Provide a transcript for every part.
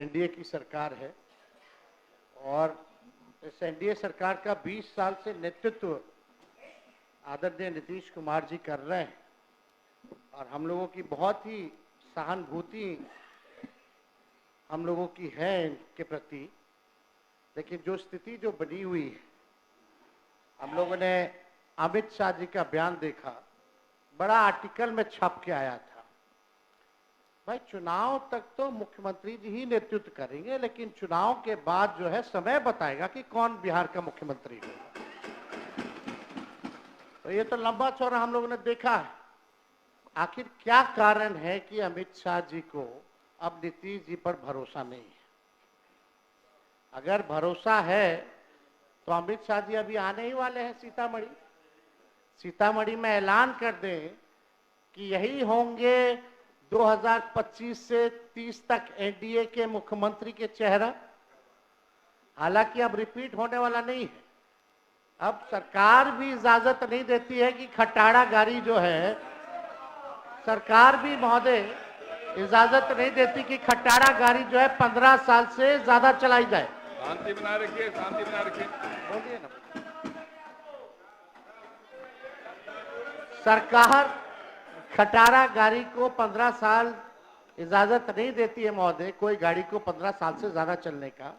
NDA की सरकार है और इस एनडीए सरकार का 20 साल से नेतृत्व आदरणीय नीतीश कुमार जी कर रहे हैं और हम लोगों की बहुत ही सहानुभूति हम लोगों की है इनके प्रति। लेकिन जो स्थिति जो बनी हुई है, हम लोगों ने अमित शाह जी का बयान देखा, बड़ा आर्टिकल में छप के आया था। भाई चुनाव तक तो मुख्यमंत्री जी ही नेतृत्व करेंगे, लेकिन चुनाव के बाद जो है समय बताएगा कि कौन बिहार का मुख्यमंत्री होगा। तो ये तो लंबा चौड़ा हम लोगों ने देखा है। आखिर क्या कारण है कि अमित शाह जी को अब नीतीश जी पर भरोसा नहीं है? अगर भरोसा है तो अमित शाह जी अभी आने ही वाले हैं सीतामढ़ी में ऐलान कर दें कि यही होंगे 2025 से 30 तक एनडीए के मुख्यमंत्री के चेहरा। हालांकि अब रिपीट होने वाला नहीं है। अब सरकार भी इजाजत नहीं देती है कि खटाड़ा गाड़ी जो है, सरकार भी महोदय इजाजत नहीं देती कि खटाड़ा गाड़ी जो है 15 साल से ज्यादा चलाई जाए। शांति बनाए रखिए, शांति बनाए रखिए। बोलिए ना। सरकार खटारा गाड़ी को 15 साल इजाजत नहीं देती है महोदय, कोई गाड़ी को 15 साल से ज्यादा चलने का।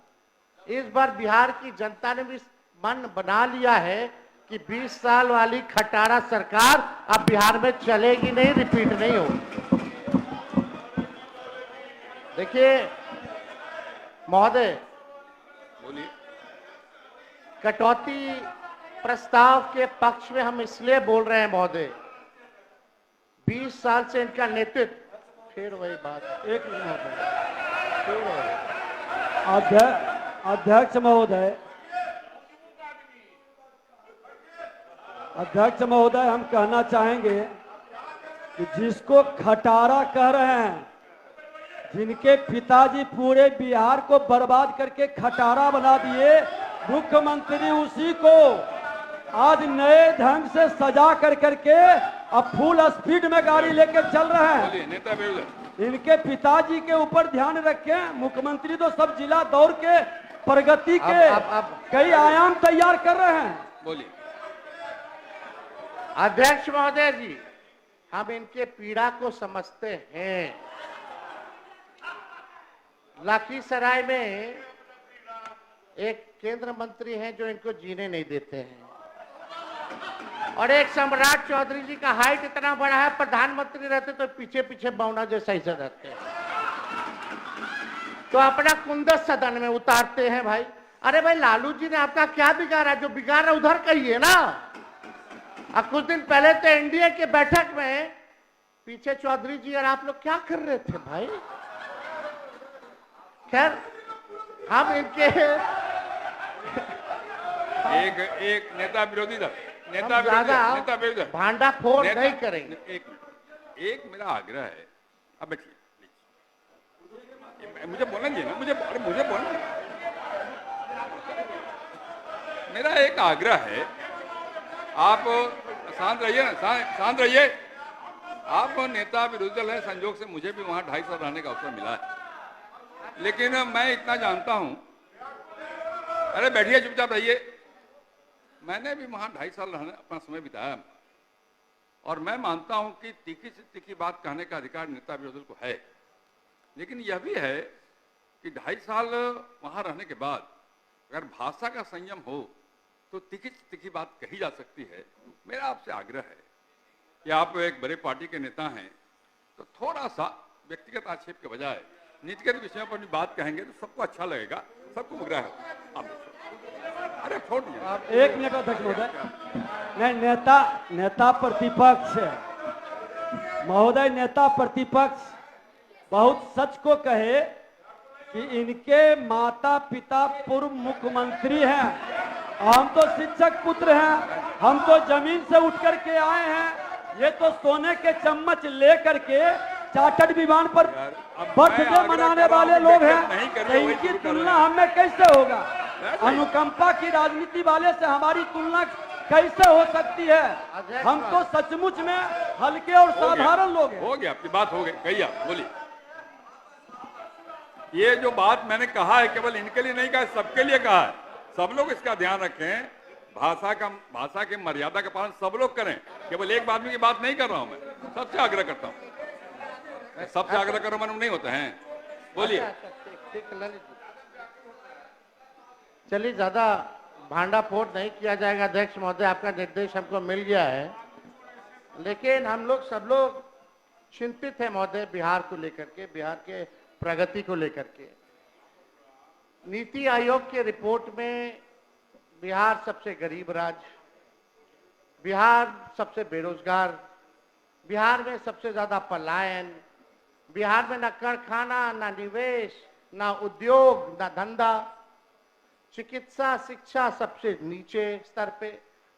इस बार बिहार की जनता ने भी मन बना लिया है कि 20 साल वाली खटारा सरकार अब बिहार में चलेगी नहीं, रिपीट नहीं होगी। देखिए महोदय, बोलिए। कटौती प्रस्ताव के पक्ष में हम इसलिए बोल रहे हैं महोदय, 20 साल से इनका नेतृत्व, फिर वही बात, एक मिनट अध्यक्ष महोदय, हम कहना चाहेंगे कि जिसको खटारा कह रहे हैं, जिनके पिताजी पूरे बिहार को बर्बाद करके खटारा बना दिए, मुख्यमंत्री उसी को आज नए ढंग से सजा करके अब फुल स्पीड में गाड़ी लेकर चल रहे हैं। नेता विरोध इनके पिताजी के ऊपर ध्यान रखें। मुख्यमंत्री तो सब जिला दौड़ के प्रगति के कई आयाम तैयार कर रहे हैं। बोलिए। अध्यक्ष महोदय जी, हम इनके पीड़ा को समझते हैं। लखीसराय में एक केंद्र मंत्री हैं जो इनको जीने नहीं देते हैं, और एक सम्राट चौधरी जी का हाइट इतना बड़ा है, प्रधानमंत्री रहते तो पीछे पीछे बौना जैसा ही रहते हैं, तो अपना कुंदस सदन में उतारते हैं। भाई अरे भाई, लालू जी ने आपका क्या बिगाड़ा? जो बिगाड़ा उधर कहिए ना। अब कुछ दिन पहले तो एनडीए के बैठक में पीछे चौधरी जी और आप लोग क्या कर रहे थे भाई? खैर, हम इनके एक नेता विरोधी दल, नेता विरोधी भांडा फोड़ नहीं करेंगे। एक मेरा आग्रह है, अब बैठिए, मुझे बोलना चाहिए ना, मुझे बोलना। मेरा एक आग्रह है, आप शांत रहिए ना, शांत रहिए। आप नेता विरोधी दल है, संजोग से मुझे भी वहां 2.5 साल रहने का अवसर मिला है, लेकिन मैं इतना जानता हूं। अरे बैठिए, चुपचाप रहिए। मैंने भी वहां 2.5 साल रहने अपना समय बिताया, और मैं मानता हूं कि तीखी से तीखी बात कहने का अधिकार नेता विरोधी दल को है। लेकिन यह भी है कि 2.5 साल वहां रहने के बाद अगर भाषा का संयम हो तो तीखी से तीखी बात कही जा सकती है। मेरा आपसे आग्रह है कि आप एक बड़े पार्टी के नेता हैं, तो थोड़ा सा व्यक्तिगत आक्षेप के बजाय नीतिगत विषयों पर भी बात कहेंगे तो सबको अच्छा लगेगा, सबको मुग्रा है। अरे फोड़ दिया। एक मिनट अध्यक्ष महोदय, नहीं, नेता प्रतिपक्ष महोदय, नेता प्रतिपक्ष बहुत सच को कहे कि इनके माता पिता पूर्व मुख्यमंत्री हैं, हम तो शिक्षक पुत्र हैं, हम तो जमीन से उठ करके आए हैं। ये तो सोने के चम्मच ले करके चार्टर्ड विमान पर बर्थडे मनाने वाले लोग हैं, तो इनकी तुलना हमें कैसे होगा? अनुकंपा की राजनीति वाले से हमारी तुलना कैसे हो सकती है? हम तो सचमुच में हल्के और साधारण लोग हैं। हो गया, आपकी बात हो गई, कहिए आप, बोलिए। ये जो बात मैंने कहा है केवल इनके लिए नहीं कहा, सबके लिए कहा है। सब लोग इसका ध्यान रखें, भाषा के मर्यादा का पालन सब लोग करें। केवल एक आदमी की बात नहीं कर रहा हूं, मैं सबसे आग्रह करता हूं। सबसे आग्रह करो मालूम नहीं होता है। बोलिए। ठीक ललित जी, चलिए ज्यादा भांडा फोड़ नहीं किया जाएगा। अध्यक्ष महोदय, आपका निर्देश हमको मिल गया है, लेकिन हम लोग सब लोग चिंतित है महोदय बिहार को लेकर के, बिहार के प्रगति को लेकर के। नीति आयोग के रिपोर्ट में बिहार सबसे गरीब राज्य, बिहार सबसे बेरोजगार, बिहार में सबसे ज्यादा पलायन, बिहार में न कारखाना, न निवेश, न उद्योग, न धंधा, चिकित्सा शिक्षा सबसे नीचे स्तर पे,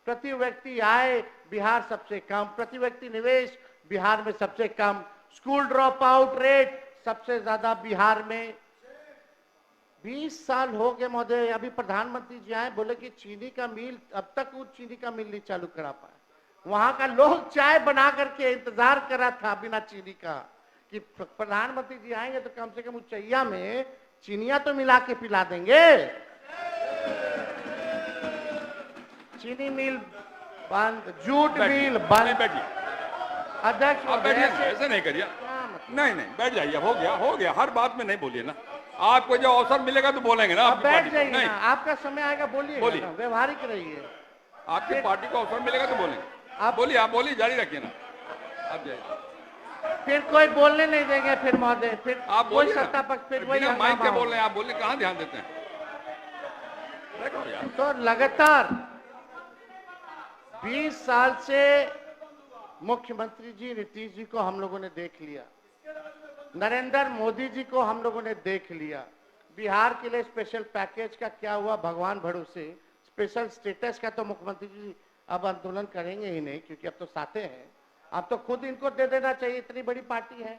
प्रति व्यक्ति आय बिहार सबसे कम, प्रति व्यक्ति निवेश बिहार में सबसे कम, स्कूल ड्रॉप आउट रेट सबसे ज्यादा बिहार में। 20 साल हो गए महोदय, अभी प्रधानमंत्री जी आए, बोले कि चीनी का मिल, अब तक वो चीनी का मिल नहीं चालू करा पाए। वहां का लोग चाय बना करके इंतजार कर रहा था बिना चीनी का, कि प्रधानमंत्री जी आएंगे तो कम से कम उच्चैया में चीनिया तो मिला के पिला देंगे। चीनी मिल बंद, जूट मिल बंद। अध्यक्ष आप बैठिए, ऐसे नहीं करिए। नहीं बैठ जाइए, हो गया। हर बात में नहीं बोलिए ना, आपको जो अवसर मिलेगा तो बोलेंगे ना। आपकी बैठ जाइए नहीं, ना, आपका समय आएगा, बोलिए, व्यवहारिक रहिए। आपकी पार्टी को अवसर मिलेगा तो बोलेंगे। आप बोलिए, जारी रखिए ना, आप जाइए। फिर कोई बोलने नहीं देंगे फिर महोदय, फिर आप कोई सत्ता पक्ष, फिर वही माइक क्या बोल रहे हैं आप, बोलिए, कहाँ ध्यान देते हैं। तो लगातार 20 साल से मुख्यमंत्री जी नीतीश जी को हम लोगों ने देख लिया, नरेंद्र मोदी जी को हम लोगों ने देख लिया। बिहार के लिए स्पेशल पैकेज का क्या हुआ भगवान भरोसे, स्पेशल स्टेटस का तो मुख्यमंत्री जी अब आंदोलन करेंगे ही नहीं, क्योंकि अब तो साथे हैं। अब तो खुद इनको दे देना चाहिए, इतनी बड़ी पार्टी है।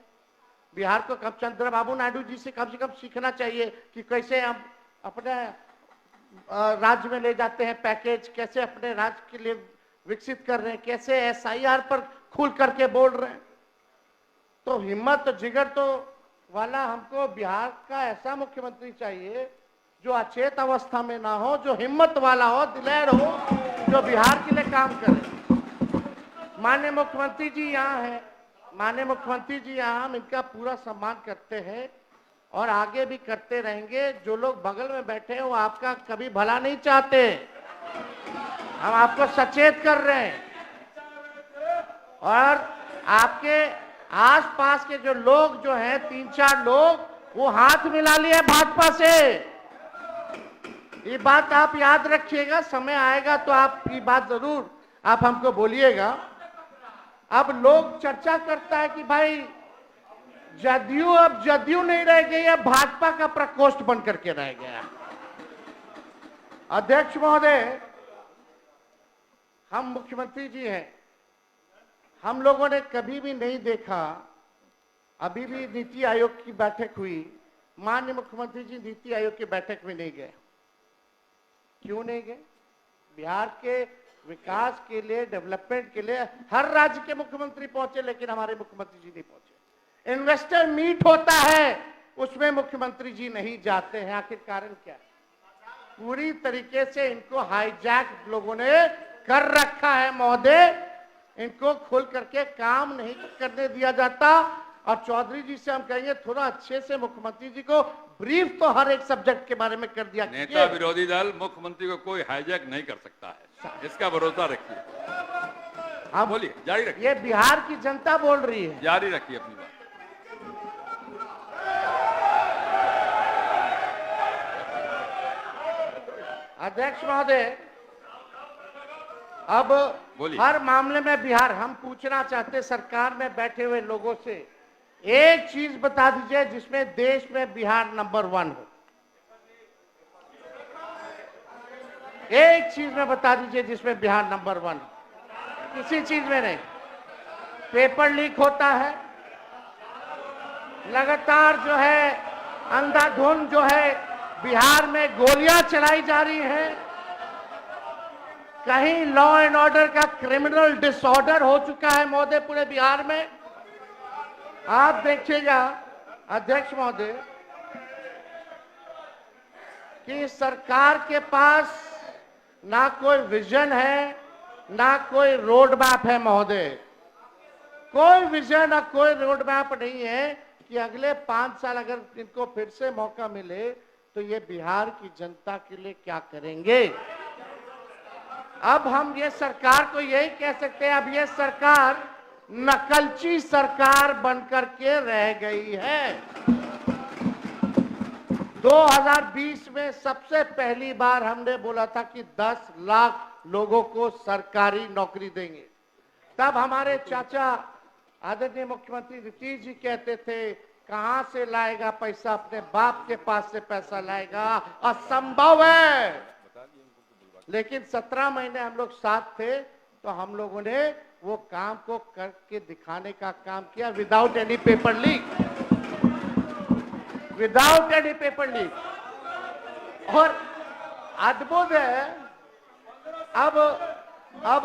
बिहार को कब चंद्रबाबू नायडू जी से कम सीखना चाहिए कि कैसे हम अपने राज्य में ले जाते हैं पैकेज, कैसे अपने राज्य के लिए विकसित कर रहे हैं, कैसे SIR पर खुल करके बोल रहे हैं। तो हिम्मत जिगर तो वाला हमको बिहार का ऐसा मुख्यमंत्री चाहिए जो अचेत अवस्था में ना हो, जो हिम्मत वाला हो, दिलेर हो, जो बिहार के लिए काम करे। माननीय मुख्यमंत्री जी यहाँ है, माननीय मुख्यमंत्री जी यहाँ, हम इनका पूरा सम्मान करते हैं और आगे भी करते रहेंगे। जो लोग बगल में बैठे हैं वो आपका कभी भला नहीं चाहते, हम आपको सचेत कर रहे हैं। और आपके आसपास के जो लोग जो हैं 3-4 लोग, वो हाथ मिला लिए भाजपा से। ये बात आप याद रखिएगा, समय आएगा तो आप ये बात जरूर आप हमको बोलिएगा। अब लोग चर्चा करता है कि भाई जदयू अब जदयू नहीं रह गई है, भाजपा का प्रकोष्ठ बन करके रह गया। अध्यक्ष महोदय, हम मुख्यमंत्री जी हैं, हम लोगों ने कभी भी नहीं देखा, अभी भी नीति आयोग की बैठक हुई, माननीय मुख्यमंत्री जी नीति आयोग की बैठक में नहीं गए। क्यों नहीं गए? बिहार के विकास के लिए, डेवलपमेंट के लिए हर राज्य के मुख्यमंत्री पहुंचे, लेकिन हमारे मुख्यमंत्री जी नहीं पहुंचे। इन्वेस्टर मीट होता है, उसमें मुख्यमंत्री जी नहीं जाते हैं। आखिर कारण क्या है? पूरी तरीके से इनको हाईजैक लोगों ने कर रखा है महोदय। इनको खोल करके काम नहीं करने दिया जाता। और चौधरी जी से हम कहेंगे थोड़ा अच्छे से मुख्यमंत्री जी को ब्रीफ तो हर एक सब्जेक्ट के बारे में कर दिया। नेता विरोधी दल मुख्यमंत्री को कोई हाईजैक नहीं कर सकता है, इसका भरोसा रखिए। आप बोलिए, जारी रखिए। ये बिहार की जनता बोल रही है, जारी रखिए अपनी बात। अध्यक्ष महोदय, अब हर मामले में बिहार, हम पूछना चाहते सरकार में बैठे हुए लोगों से, एक चीज बता दीजिए जिसमें देश में बिहार नंबर 1 हो। एक चीज में बता दीजिए जिसमें बिहार नंबर 1 हो। किसी चीज में नहीं। पेपर लीक होता है, लगातार जो है अंधाधुंध जो है बिहार में गोलियां चलाई जा रही हैं, कहीं लॉ एंड ऑर्डर का क्रिमिनल डिसऑर्डर हो चुका है महोदय पूरे बिहार में। आप देखिएगा अध्यक्ष महोदय, कि सरकार के पास ना कोई विजन है, ना कोई रोड मैप है महोदय। कोई विजन और कोई रोड मैप नहीं है कि अगले 5 साल अगर इनको फिर से मौका मिले तो ये बिहार की जनता के लिए क्या करेंगे। अब हम ये सरकार को यही कह सकते हैं, अब ये सरकार नकलची सरकार बनकर के रह गई है। 2020 में सबसे पहली बार हमने बोला था कि 10 लाख लोगों को सरकारी नौकरी देंगे। तब हमारे चाचा आदरणीय मुख्यमंत्री नीतीश जी कहते थे कहां से लाएगा पैसा, अपने बाप के पास से पैसा लाएगा, असंभव है। लेकिन 17 महीने हम लोग साथ थे तो हम लोगों ने वो काम को करके दिखाने का काम किया, without any paper leak, without any paper leak. और अद्भुत है, अब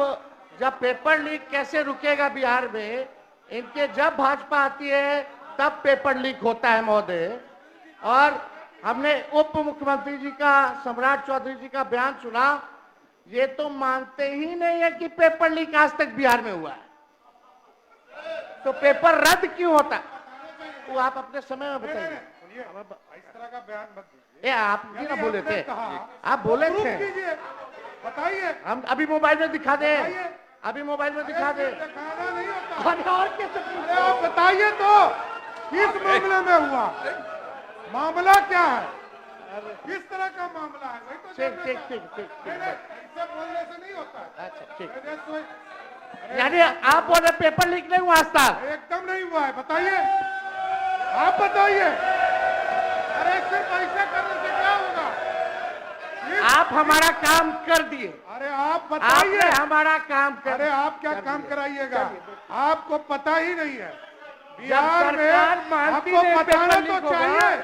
जब पेपर लीक कैसे रुकेगा बिहार में, इनके जब भाजपा आती है तब पेपर लीक होता है महोदय। और हमने उप मुख्यमंत्री जी का, सम्राट चौधरी जी का बयान सुना, ये तो मानते ही नहीं है कि पेपर लीक आज तक बिहार में हुआ है, तो पेपर रद्द क्यों होता है वो आप अपने समय में बताइए। इस तरह का बयान मत दीजिए। ये आप भी ना बोले थे, आप बोले थे, बताइए। हम अभी मोबाइल में दिखा दे, अभी मोबाइल में दिखा दे। दिखाना नहीं होता। और कैसे, अरे आप बताइए तो किस मामले में हुआ, मामला क्या है, किस तरह का मामला है, वही तो ठीक ठीक ठीक ठीक ठीक। ऐसे बोलने से नहीं होता है। अच्छा ठीक, यानी आप बोले पेपर लीक नहीं हुआ आज तक? एकदम नहीं हुआ है, बताइए, आप बताइए। अरे सिर्फ ऐसा करने से क्या होगा? आप हमारा काम कर दिए, अरे आप बताइए। आपने हमारा काम कर, अरे आप क्या काम कराइएगा, आपको पता ही नहीं है। जब बिहार में सरकार मानती आपको नहीं बताना पेपर तो लीक होगा, चाहिए।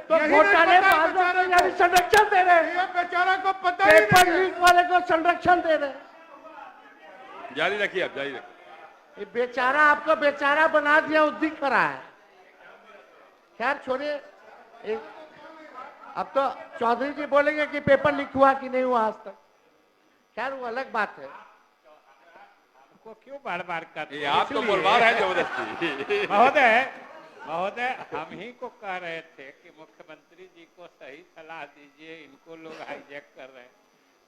तो यही नहीं घोटाले पता बाजों को बेचारे यानी संरक्षण दे रहे, ये बेचारा को पता ही पेपर नहीं है। लीक वाले को संरक्षण दे रहे। जारी रखिए, आप जारी रखिए। ये बेचारा आपको बेचारा बना दिया, वो दिख रहा है। खैर छोड़िए, अब तो चौधरी जी बोलेंगे कि पेपर लीक हुआ कि नहीं हुआ आज तक, खैर वो अलग बात है। को क्यों बार बार करते ये आप तो बोलवा रहे हैं जबरदस्ती। महोदय हम ही को कह रहे थे कि मुख्यमंत्री जी को सही सलाह दीजिए, इनको लोग हाईजैक कर रहे हैं।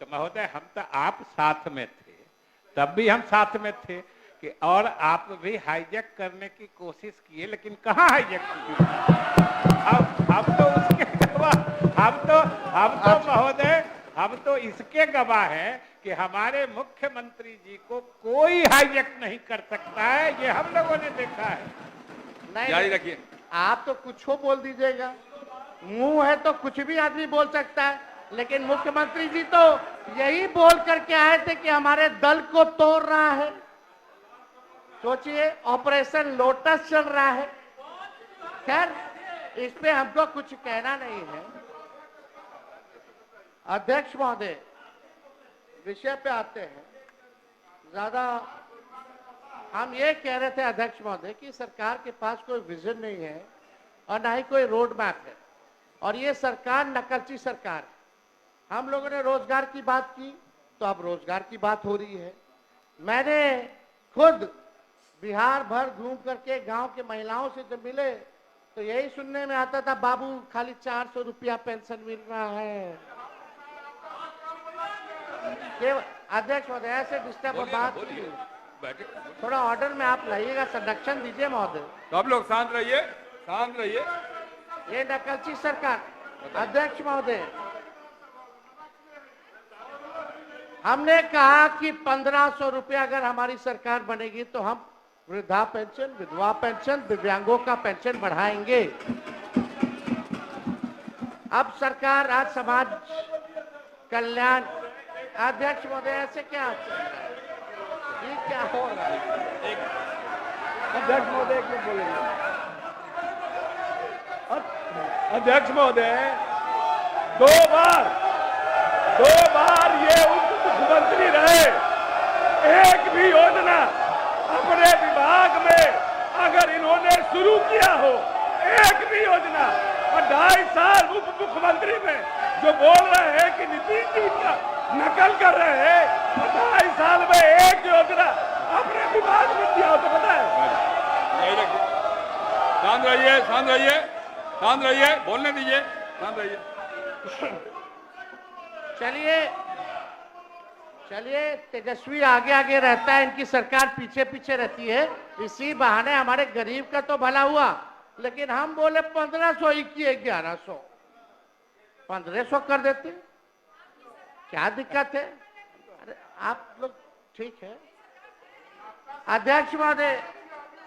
तो महोदय हम तो आप साथ में थे, तब भी हम साथ में थे कि और आप भी हाईजैक करने की कोशिश किए, लेकिन कहाँ हाईजैक किए। हम तो उसके गवाह, हम तो महोदय हम तो इसके गवाह हैं कि हमारे मुख्यमंत्री जी को कोई हाईजैक नहीं कर सकता है, ये हम लोगों ने देखा है। नहीं, जारी रखिए। आप तो कुछ हो बोल दीजिएगा, मुंह है तो कुछ भी आदमी बोल सकता है, लेकिन मुख्यमंत्री जी तो यही बोल करके आए थे कि हमारे दल को तोड़ रहा है। सोचिए, ऑपरेशन लोटस चल रहा है। खैर इस पे हमको कुछ कहना नहीं है। अध्यक्ष महोदय, विषय पे आते हैं। ज्यादा हम ये कह रहे थे अध्यक्ष महोदय कि सरकार के पास कोई विजन नहीं है और ना ही कोई रोड मैप है, और ये सरकार नकलची सरकार है। हम लोगों ने रोजगार की बात की तो अब रोजगार की बात हो रही है। मैंने खुद बिहार भर घूम करके गांव के महिलाओं से जब मिले तो यही सुनने में आता था, बाबू खाली 400 रुपया पेंशन मिल रहा है। अध्यक्ष महोदय ऐसे डिस्टर्ब बात, थोड़ा ऑर्डर में आप लाइएगा, संरक्षण दीजिए महोदय। तो आप लोग शांत रहिए, शांत रहिए। ये नकलची सरकार। अध्यक्ष महोदय, हमने कहा कि 1500 रुपया अगर हमारी सरकार बनेगी तो हम वृद्धा पेंशन, विधवा पेंशन, दिव्यांगों का पेंशन बढ़ाएंगे। अब सरकार आज समाज कल्याण, अध्यक्ष महोदय ऐसे क्या चल रहा है? ये क्या हो रहा है? अध्यक्ष महोदय क्यों बोलेंगे? अध्यक्ष महोदय, दो बार ये उप मुख्यमंत्री रहे, एक भी योजना अपने विभाग में अगर इन्होंने शुरू किया हो, एक भी योजना, और 2.5 साल उप मुख्यमंत्री में जो बोल रहे हैं कि नीतीश जी का नकल कर रहे हैं। 28 साल में एक योजना अपने विभाग में दिया हो तो पता है। यही रखिए, शांत रहिए, शांत रहिए, शांत रहिए, बोलने दीजिए, शांत रहिए। चलिए चलिए, तेजस्वी आगे आगे रहता है, इनकी सरकार पीछे पीछे रहती है, इसी बहाने हमारे गरीब का तो भला हुआ। लेकिन हम बोले 1500 ही किए 1100, 1500 कर देते, क्या दिक्कत है? अरे आप लोग ठीक है। अध्यक्ष महोदय,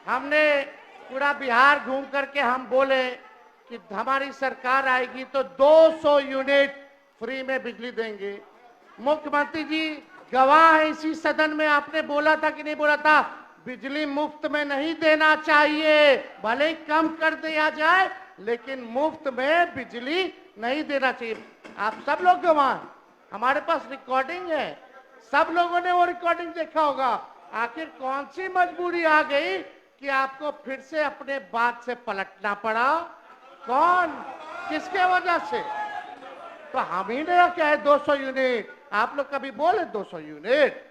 हमने पूरा बिहार घूम करके हम बोले कि हमारी सरकार आएगी तो 200 यूनिट फ्री में बिजली देंगे। मुख्यमंत्री जी गवाह है इसी सदन में, आपने बोला था कि नहीं बोला था, बिजली मुफ्त में नहीं देना चाहिए, भले ही कम कर दिया जाए लेकिन मुफ्त में बिजली नहीं देना चाहिए। आप सब लोग गवाह हैं, हमारे पास रिकॉर्डिंग है, सब लोगों ने वो रिकॉर्डिंग देखा होगा। आखिर कौन सी मजबूरी आ गई कि आपको फिर से अपने बात से पलटना पड़ा? कौन, किसके वजह से? तो हम ही ने क्या है 200 यूनिट, आप लोग कभी बोले 200 यूनिट,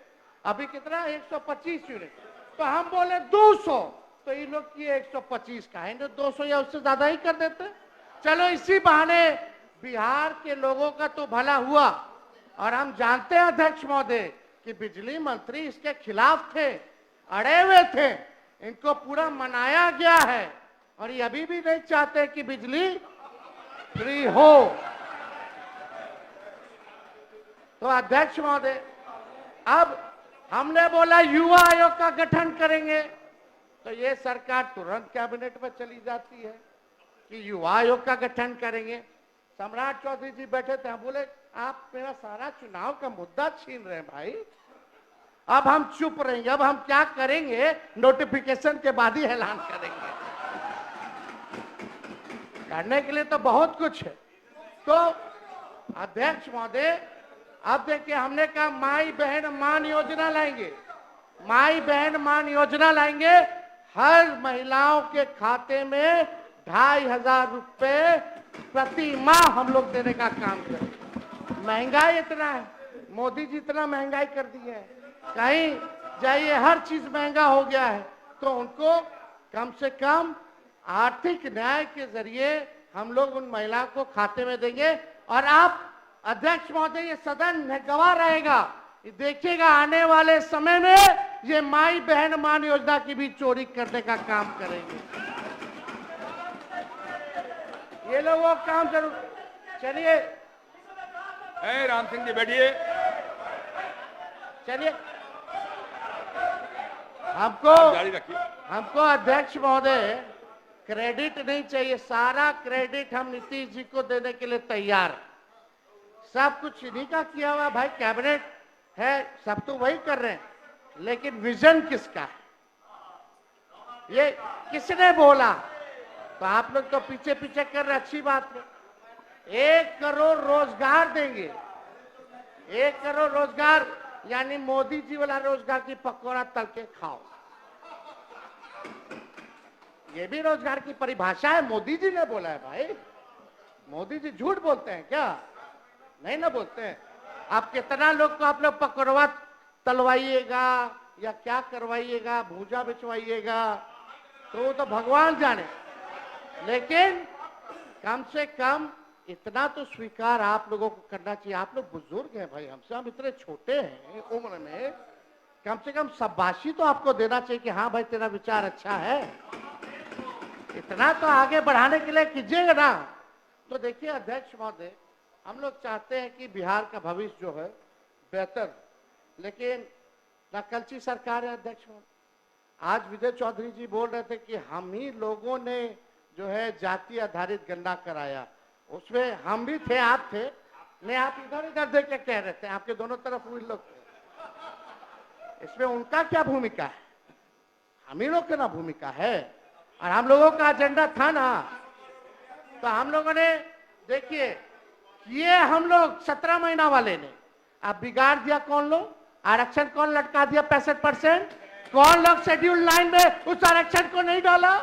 अभी कितना 125 यूनिट, तो हम बोले 200, तो इन लोग किए 125 का है, 200 या उससे ज्यादा ही कर देते। चलो इसी बहाने बिहार के लोगों का तो भला हुआ। और हम जानते हैं अध्यक्ष महोदय कि बिजली मंत्री इसके खिलाफ थे, अड़े हुए थे, इनको पूरा मनाया गया है और ये अभी भी नहीं चाहते कि बिजली फ्री हो। तो अध्यक्ष महोदय, अब हमने बोला युवा आयोग का गठन करेंगे, तो ये सरकार तुरंत कैबिनेट में चली जाती है कि युवा आयोग का गठन करेंगे। सम्राट चौधरी जी बैठे थे, हम बोले आप मेरा सारा चुनाव का मुद्दा छीन रहे हैं भाई, अब हम चुप रहेंगे, अब हम क्या करेंगे, नोटिफिकेशन के बाद ही ऐलान करेंगे। करने के लिए तो बहुत कुछ है। तो अध्यक्ष महोदय, अब देखिए हमने कहा माई बहन मान योजना लाएंगे, माई बहन मान योजना लाएंगे, हर महिलाओं के खाते में 2500 रुपए प्रति माह हम लोग देने का काम करें। महंगाई इतना है, मोदी जी इतना महंगाई कर दी है, कहीं जाइए हर चीज महंगा हो गया है, तो उनको कम से कम आर्थिक न्याय के जरिए हम लोग उन महिलाओं को खाते में देंगे। और आप अध्यक्ष महोदय, ये सदन गवाह रहेगा, देखिएगा आने वाले समय में ये माई बहन मान योजना की भी चोरी करने का काम करेंगे। ये लोग वो काम जरूर। चलिए राम सिंह जी बैठिए। चलिए, हमको जारी रखिए। हमको अध्यक्ष महोदय क्रेडिट नहीं चाहिए, सारा क्रेडिट हम नीतीश जी को देने के लिए तैयार हैं। सब कुछ इन्हीं का किया हुआ भाई, कैबिनेट है, सब तो वही कर रहे हैं, लेकिन विजन किसका है, ये किसने बोला? तो आप लोग तो पीछे पीछे कर रहे, अच्छी बात है। 1 करोड़ रोजगार देंगे, 1 करोड़ रोजगार, यानी मोदी जी वाला रोजगार की पकौड़ा तल के खाओ। ये भी रोजगार की परिभाषा है, मोदी जी ने बोला है भाई। मोदी जी झूठ बोलते हैं क्या? नहीं ना बोलते हैं। आप कितना लोग को आप लोग पकौड़ा तलवाइएगा या क्या करवाइएगा, भूजा बिछवाइएगा, तो वो तो भगवान जाने, लेकिन कम से कम इतना तो स्वीकार आप लोगों को करना चाहिए। आप लोग बुजुर्ग हैं भाई हमसे, हम इतने छोटे हैं उम्र में, कम से कम शाबाशी तो आपको देना चाहिए कि हाँ भाई तेरा विचार अच्छा है, इतना तो आगे बढ़ाने के लिए कीजिएगा ना। तो देखिए अध्यक्ष महोदय, हम लोग चाहते हैं कि बिहार का भविष्य जो है बेहतर, लेकिन नकलची सरकार है अध्यक्ष महोदय। आज विजय चौधरी जी बोल रहे थे कि हम ही लोगों ने जो है जाति आधारित गणना कराया, उसमें हम भी थे, आप थे नहीं, आप इधर इधर देख के कह रहे थे, आपके दोनों तरफ वही लोग थे। इसमें उनका क्या भूमिका है? हम ही लोग की ना भूमिका है, और हम लोगों का एजेंडा था ना। तो हम लोगों ने देखिए ये हम लोग 17 महीना वाले ने अब बिगाड़ दिया। कौन लोग? आरक्षण कौन लटका दिया 65%? कौन लोग शेड्यूल 9 में उस आरक्षण को नहीं डाला?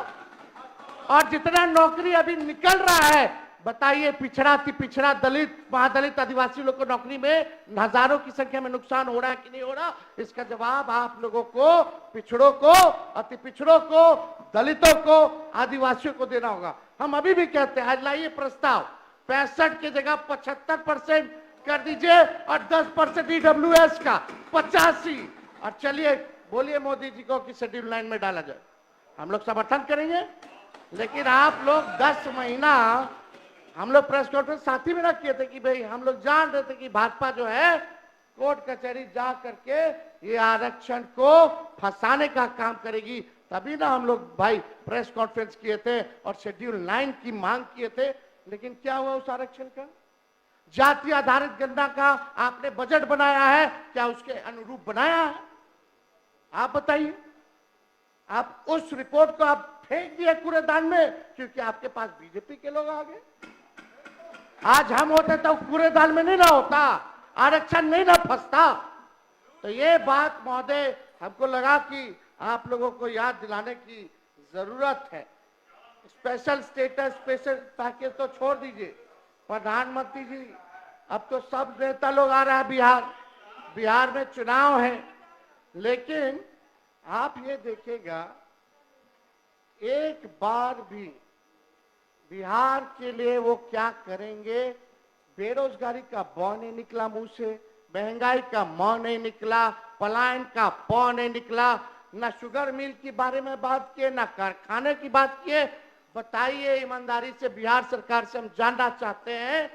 और जितना नौकरी अभी निकल रहा है बताइए, पिछड़ा अति पिछड़ा दलित महादलित आदिवासी लोग को नौकरी में हजारों की संख्या में नुकसान हो रहा है कि नहीं हो रहा? इसका जवाब आप लोगों को, पिछड़ों को, अति पिछड़ों को, दलितों को, आदिवासियों को देना होगा। हम अभी भी कहते हैं, आज लाइए प्रस्ताव 65 की जगह 75% कर दीजिए और 10% ईडब्ल्यूएस का 85। और चलिए बोलिए मोदी जी को कि शेड्यूल 9 में डाला जाए, हम लोग समर्थन करेंगे। लेकिन आप लोग 10 महीना, हम लोग प्रेस कॉन्फ्रेंस साथ ही में ना किए थे कि भाई हम लोग जान रहे थे कि भाजपा जो है कोर्ट कचहरी जा करके ये आरक्षण को फंसाने का काम करेगी, तभी ना हम लोग भाई प्रेस कॉन्फ्रेंस किए थे और शेड्यूल 9 की मांग किए थे। लेकिन क्या हुआ उस आरक्षण का? जाति आधारित गणना का आपने बजट बनाया है, क्या उसके अनुरूप बनाया है? आप बताइए। आप उस रिपोर्ट को आप फेंक दिए कूड़ेदान में क्योंकि आपके पास बीजेपी के लोग आ गए। आज हम होते तो कूड़ेदान में नहीं ना होता, आरक्षण नहीं ना फंसता। तो ये बात महोदय हमको लगा कि आप लोगों को याद दिलाने की जरूरत है। स्पेशल स्टेटस, स्पेशल पैकेज तो छोड़ दीजिए प्रधानमंत्री जी, अब तो सब नेता लोग आ रहा है बिहार में चुनाव है। लेकिन आप ये देखिएगा, एक बार भी बिहार के लिए वो क्या करेंगे? बेरोजगारी का बौ नहीं निकला मुंह से, महंगाई का मौ नहीं निकला, पलायन का पौ नहीं निकला, ना शुगर मिल के बारे में बात किए, ना कारखाने की बात किए। बताइए ईमानदारी से, बिहार सरकार से हम जानना चाहते हैं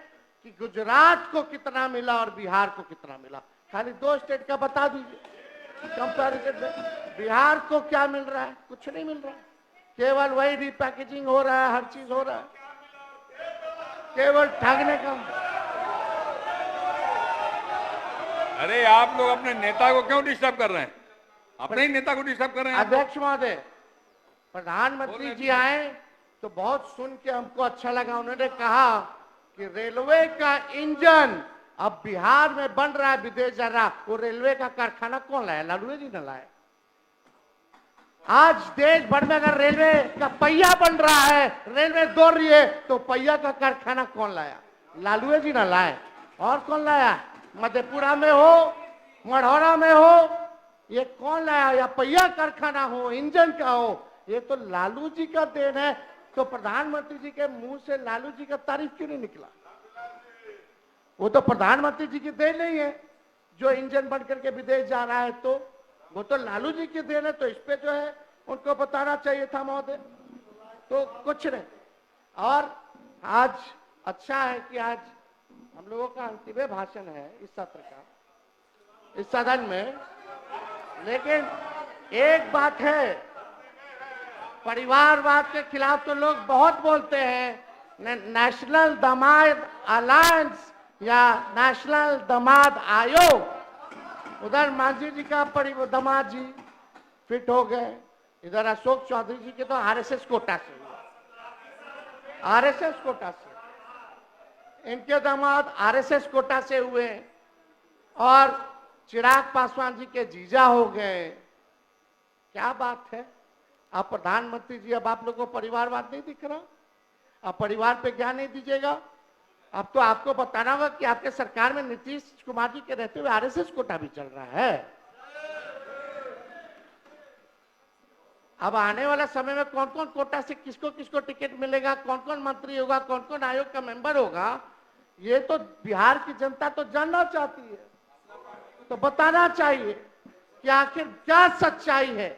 कि गुजरात को कितना मिला और बिहार को कितना मिला। खाली 2 स्टेट का बता दीजिए कंपैरिजन में। बिहार को क्या मिल रहा है? कुछ नहीं मिल रहा है, केवल वही रिपैकेजिंग हो रहा है, हर चीज हो रहा है, केवल ठगने का। अरे आप लोग अपने नेता को क्यों डिस्टर्ब कर रहे हैं? अपने ही नेता को डिस्टर्ब कर रहे हैं। अध्यक्ष महोदय, प्रधानमंत्री जी आए तो बहुत सुन के हमको अच्छा लगा। उन्होंने कहा कि रेलवे का इंजन अब बिहार में बन रहा है, विदेश जा रहा। वो रेलवे का कारखाना कौन लाया? लालू जी ने लाया। आज देश भर में अगर रेलवे का पहिया बन रहा है, रेलवे दौड़ रही है, तो पहिया का कारखाना कौन लाया? लालू जी ने लाए। और कौन लाया? मधेपुरा में हो, मढ़ौरा में हो, ये कौन लाया? या पहिया कारखाना हो, इंजन का हो, ये तो लालू जी का देन है। तो प्रधानमंत्री जी के मुंह से लालू जी का तारीफ क्यों नहीं निकला? वो तो प्रधानमंत्री जी की देन नहीं है जो इंजन बन करके विदेश जा रहा है, तो वो तो लालू जी की देन है। तो इस पे जो है उनको बताना चाहिए था महोदय। तो कुछ नहीं। और आज अच्छा है कि आज हम लोगों का अंतिम भाषण है इस सत्र का, इस सदन में। लेकिन एक बात है, परिवारवाद के खिलाफ तो लोग बहुत बोलते हैं। नेशनल दामाद अलायंस या नेशनल दामाद आयोग, उधर मांझी जी का दामाद जी फिट हो गए, इधर अशोक चौधरी जी के तो आरएसएस कोटा से हुए, आरएसएस कोटा से इनके दामाद आरएसएस कोटा से हुए, और चिराग पासवान जी के जीजा हो गए। क्या बात है? आप प्रधानमंत्री जी, अब आप लोगों को परिवारवाद नहीं दिख रहा? आप परिवार पे ज्ञान नहीं दीजिएगा? अब तो आपको बताना होगा कि आपके सरकार में नीतीश कुमार जी के रहते हुए आरएसएस कोटा भी चल रहा है। अब आने वाला समय में कौन कौन कोटा से किसको किसको टिकट मिलेगा, कौन कौन मंत्री होगा, कौन कौन आयोग का मेंबर होगा, ये तो बिहार की जनता तो जानना चाहती है। तो बताना चाहिए कि आखिर क्या सच्चाई है।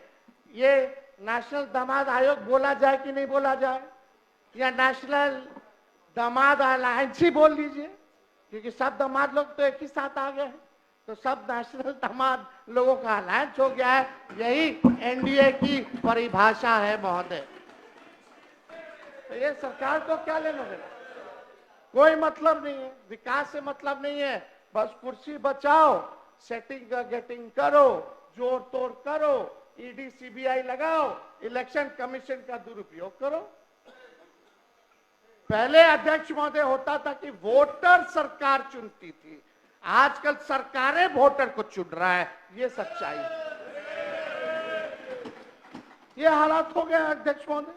ये नेशनल दामाद आयोग बोला जाए कि नहीं बोला जाए, या नेशनल दामाद अलायंस ही बोल लीजिए, क्योंकि सब दामाद लोग तो एक ही साथ आ गए हैं, तो सब नेशनल दामाद लोगों का अलायंस हो गया है। यही एनडीए की परिभाषा है महोदय। तो ये सरकार को क्या लेना देना? कोई मतलब नहीं है, विकास से मतलब नहीं है, बस कुर्सी बचाओ, सेटिंग गेटिंग करो, जोड़ तोड़ करो, ईडी सीबीआई लगाओ, इलेक्शन कमीशन का दुरुपयोग करो। पहले अध्यक्ष महोदय होता था कि वोटर सरकार चुनती थी, आजकल सरकारें वोटर को चुन रहा है। ये सच्चाई है, ये हालात हो गए अध्यक्ष महोदय।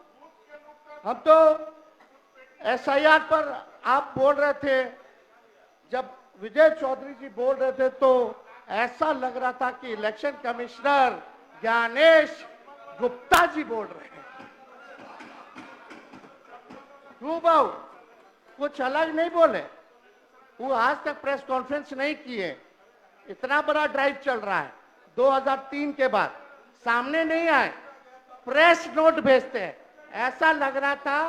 हम तो एसआईआर पर आप बोल रहे थे, जब विजय चौधरी जी बोल रहे थे तो ऐसा लग रहा था कि इलेक्शन कमिश्नर ज्ञानेश गुप्ता जी बोल रहे हैं। क्यों बाबू, कुछ अलग नहीं बोले? वो आज तक प्रेस कॉन्फ्रेंस नहीं किए। इतना बड़ा ड्राइव चल रहा है 2003 के बाद, सामने नहीं आए, प्रेस नोट भेजते हैं। ऐसा लग रहा था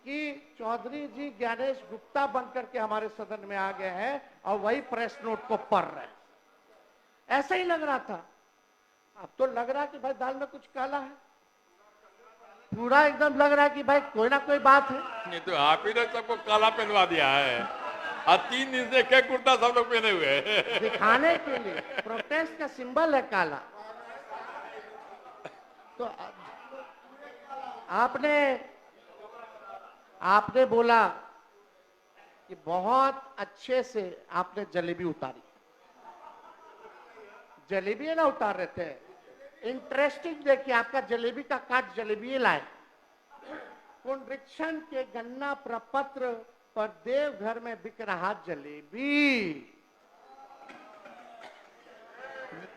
कि चौधरी जी ज्ञानेश गुप्ता बनकर के हमारे सदन में आ गए हैं और वही प्रेस नोट को पढ़ रहे हैं। ऐसा ही लग रहा था। अब तो लग रहा है कि भाई दाल में कुछ काला है। पूरा एकदम लग रहा है कि भाई कोई ना कोई बात है। नहीं तो आप ही ने सबको काला पहनवा दिया है और 3 दिन से एक कुर्ता सब लोग पहने हुए हैं। दिखाने के लिए, प्रोटेस्ट का सिंबल है काला। तो आपने बोला कि बहुत अच्छे से आपने जलेबी उतारी। जलेबी ना उतार रहे थे, इंटरेस्टिंग देखिए, आपका जलेबी का काट जलेबी लाए। पुनरीक्षण के गन्ना प्रपत्र पर देवघर में बिक रहा जलेबी।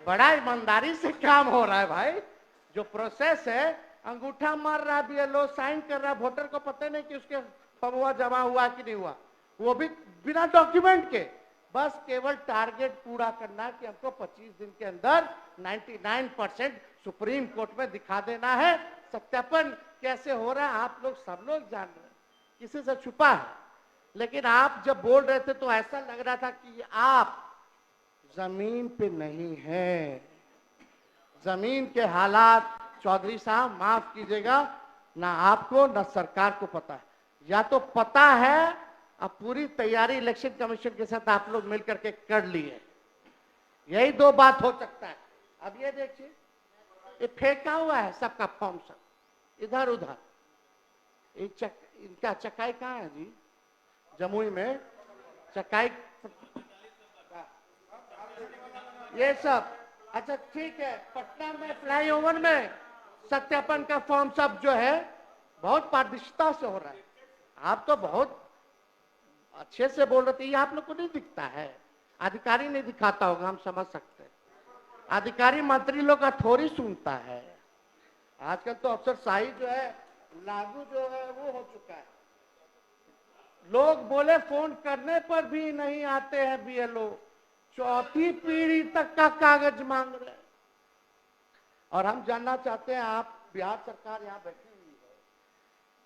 बड़ा ईमानदारी से काम हो रहा है भाई। जो प्रोसेस है, अंगूठा मार रहा है बीएलओ, साइन कर रहा है, वोटर को पता नहीं कि उसके फमुआ जमा हुआ कि नहीं हुआ, वो भी बिना डॉक्यूमेंट के। बस केवल टारगेट पूरा करना कि हमको 25 दिन के अंदर 99% सुप्रीम कोर्ट में दिखा देना है। सत्यापन कैसे हो रहा है आप लोग सब लोग जान रहे हैं, किसी से छुपा है। लेकिन आप जब बोल रहे थे तो ऐसा लग रहा था कि आप जमीन पे नहीं है। जमीन के हालात चौधरी साहब माफ कीजिएगा, ना आपको ना सरकार को पता है। या तो पता है, अब पूरी तैयारी इलेक्शन कमीशन के साथ आप लोग मिलकर के कर लिए, यही 2 बात हो सकता है। अब ये देखिए, ये फेंका हुआ है सबका फॉर्म, सब इधर उधर। इनका चकाई कहाँ है जी? जमुई में चकाई, ये सब। अच्छा ठीक है, पटना में फ्लाईओवर में सत्यापन का फॉर्म सब जो है बहुत पारदर्शिता से हो रहा है। आप तो बहुत अच्छे से बोल रहे थे, ये आप लोग को नहीं दिखता है। अधिकारी नहीं दिखाता होगा, हम समझ सकते हैं। अधिकारी मंत्री लोग का थोड़ी सुनता है। आजकल तो अफसरशाही जो है, लागू जो है वो हो चुका है। लोग बोले फोन करने पर भी नहीं आते हैं बीएलओ, 4थी पीढ़ी तक का कागज मांग रहे हैं। और हम जानना चाहते हैं, आप बिहार सरकार यहाँ बैठी हुई है,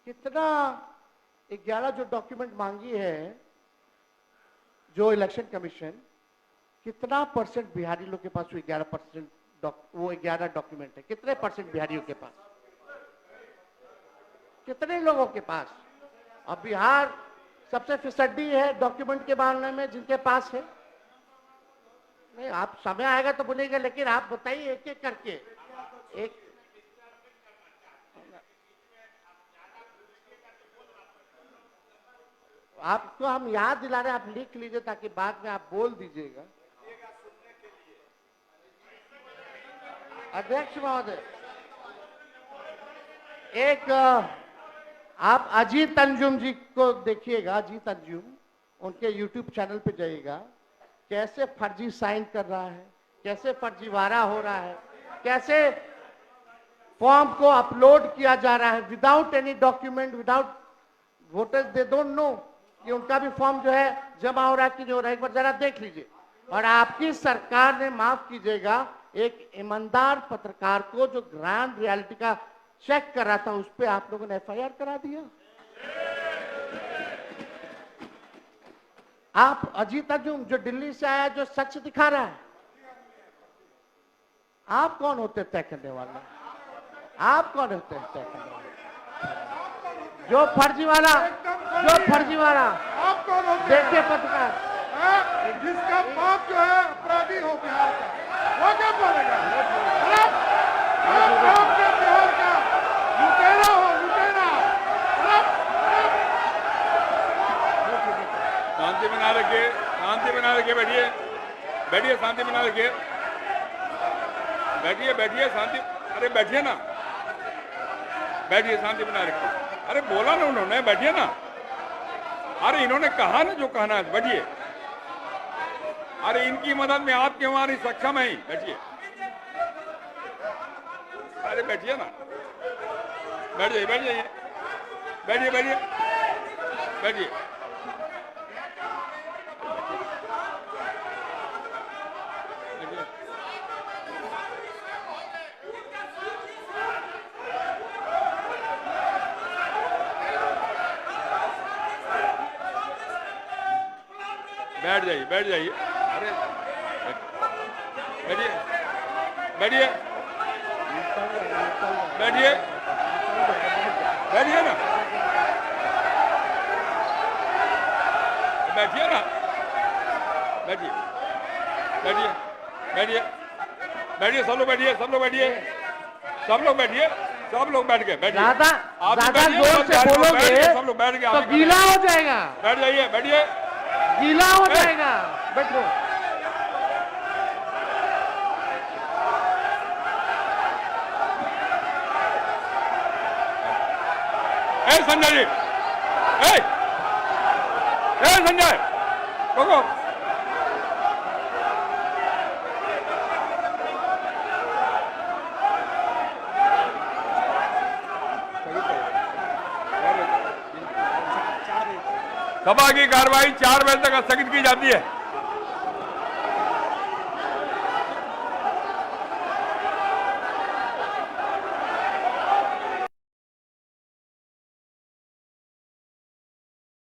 कितना 11 जो डॉक्यूमेंट मांगी है जो इलेक्शन कमीशन, कितना % बिहारी लोग के पास वो 11 डॉक्यूमेंट है? कितने % बिहारियों के पास? कितने लोगों के पास? अब बिहार सबसे फिसड्डी है डॉक्यूमेंट के मामले में, जिनके पास है। नहीं, आप समय आएगा तो बोलेंगे, लेकिन आप बताइए एक एक करके। एक आपको हम याद दिला रहे हैं, आप लिख लीजिए ताकि बाद में आप बोल दीजिएगा। अध्यक्ष महोदय, एक आप अजीत अंजुम जी को देखिएगा। अजीत अंजुम, उनके YouTube चैनल पे जाइएगा, कैसे फर्जी साइन कर रहा है, कैसे फर्जीवाड़ा हो रहा है, कैसे फॉर्म को अपलोड किया जा रहा है without any document, without voters, they don't know कि उनका भी फॉर्म जो है जमा हो रहा है कि नहीं हो रहा है। एक बार जरा देख लीजिए। और आपकी सरकार ने, माफ कीजिएगा, एक ईमानदार पत्रकार को जो ग्राउंड रियलिटी का चेक कर रहा था, उस पर आप लोगों ने FIR करा दिया। आप अजीत अंजुम जो दिल्ली से आया, जो सच दिखा रहा है, आप कौन होते तय करने वाले? आप कौन होते हैं तय करने वाले? जो फर्जीवाड़ा आप कौन होते हैं? देखिए पत्रकार, जिसका बाप जो है अपराधी हो बिहार का, वो क्या बोलेगा? आप क्या बिहार का लुटेरा हो, लुटेरा। शांति बना रखिए, शांति बना रखिए, बैठिए बैठिए, शांति बना रखिए, बैठिए बैठिए, शांति, अरे बैठिए ना, बैठिए, शांति बना रखिए। अरे बोला ना उन्होंने, बैठिए ना। अरे इन्होंने कहा ना जो कहना है, बैठिए। अरे इनकी मदद में आपके हमारी सक्षम है, बैठिए। अरे बैठिए ना, बैठ जाइए, बैठ जाइए, बैठिए, बैठिए, बैठिए। बैठ जाइए, बैठ जाइए। अरे बैठिए, बैठिए, बैठिए, बैठिए ना, बैठिए ना, बैठिए, बैठिए, बैठिए, बैठिए, सब लोग बैठिए, सब लोग बैठिए, सब लोग बैठिए, सब लोग बैठ गए, बैठिए। ज्यादा आप ज्यादा बैठिए, जोर सब से बैठ गए, बोलोगे सब लोग बैठ गए, तो आप गीला हो जाएगा, बैठ जाइए, बैठिए। गीला हो जाएगा। बैठो। ए संजय जी, ए संजय, रुको। सभा की कार्रवाई 4 बजे तक स्थगित की जाती है।